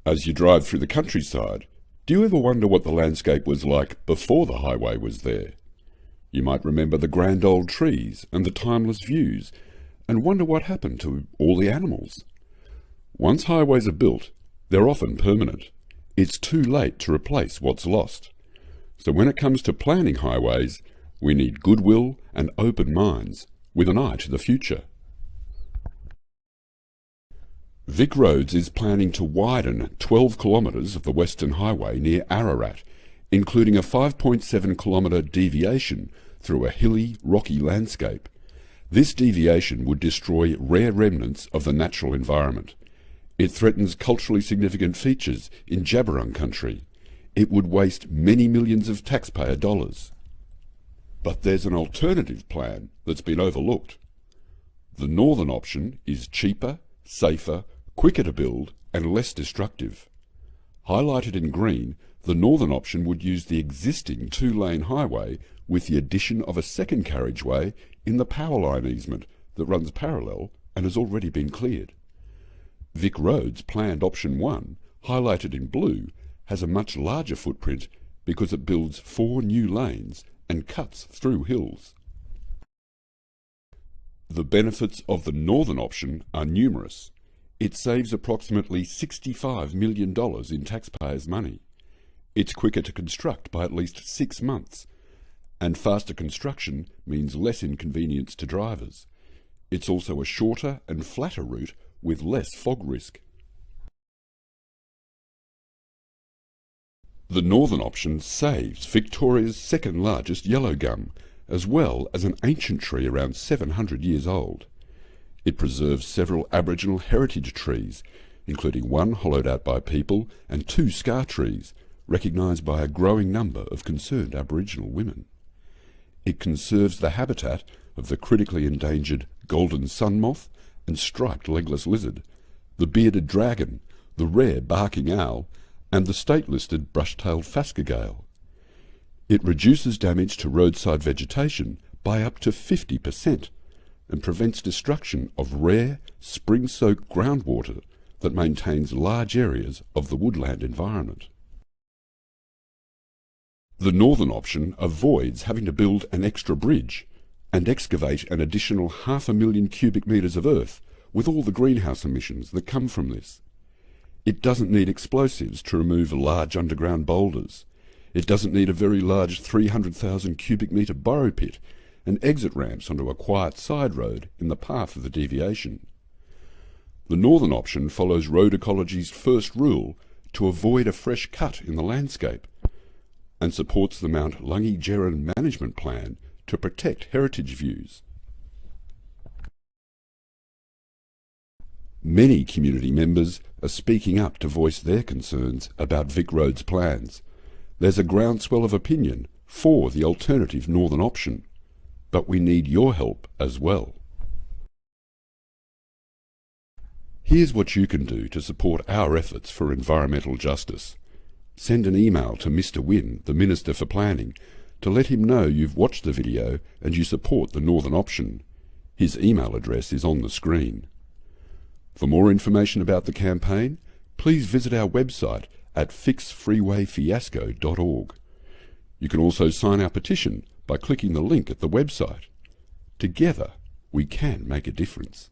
As you drive through the countryside, do you ever wonder what the landscape was like before the highway was there? You might remember the grand old trees and the timeless views, and wonder what happened to all the animals. Once highways are built, they're often permanent. It's too late to replace what's lost. So when it comes to planning highways, we need goodwill and open minds with an eye to the future. Vic Roads is planning to widen 12 kilometres of the Western Highway near Ararat, including a 5.7 kilometre deviation through a hilly, rocky landscape. This deviation would destroy rare remnants of the natural environment. It threatens culturally significant features in Jabberung country. It would waste many millions of taxpayer dollars. But there's an alternative plan that's been overlooked. The northern option is cheaper, safer, quicker to build and less destructive. Highlighted in green, the northern option would use the existing two-lane highway with the addition of a second carriageway in the power line easement that runs parallel and has already been cleared. Vic Roads' planned option 1, highlighted in blue, has a much larger footprint because it builds 4 new lanes and cuts through hills. The benefits of the northern option are numerous. It saves approximately $65 million in taxpayers' money. It's quicker to construct by at least 6 months, and faster construction means less inconvenience to drivers. It's also a shorter and flatter route with less fog risk. The northern option saves Victoria's second largest yellow gum, as well as an ancient tree around 700 years old. It preserves several Aboriginal heritage trees, including one hollowed out by people and 2 scar trees, recognised by a growing number of concerned Aboriginal women. It conserves the habitat of the critically endangered golden sun moth and striped legless lizard, the bearded dragon, the rare barking owl, and the state-listed brush-tailed phascogale. It reduces damage to roadside vegetation by up to 50% and prevents destruction of rare, spring-soaked groundwater that maintains large areas of the woodland environment. The northern option avoids having to build an extra bridge and excavate an additional 500,000 cubic metres of earth with all the greenhouse emissions that come from this. It doesn't need explosives to remove large underground boulders. It doesn't need a very large 300,000 cubic metre burrow pit and exit ramps onto a quiet side road in the path of the deviation. The northern option follows road ecology's first rule to avoid a fresh cut in the landscape, and supports the Mount Lungi-Gerrin Management Plan to protect heritage views. Many community members are speaking up to voice their concerns about Vic Roads' plans. There's a groundswell of opinion for the alternative northern option, but we need your help as well. Here's what you can do to support our efforts for environmental justice. Send an email to Mr. Wynne, the Minister for Planning, to let him know you've watched the video and you support the northern option. His email address is on the screen. For more information about the campaign, please visit our website at fixfreewayfiasco.org. You can also sign our petition by clicking the link at the website. Together, we can make a difference.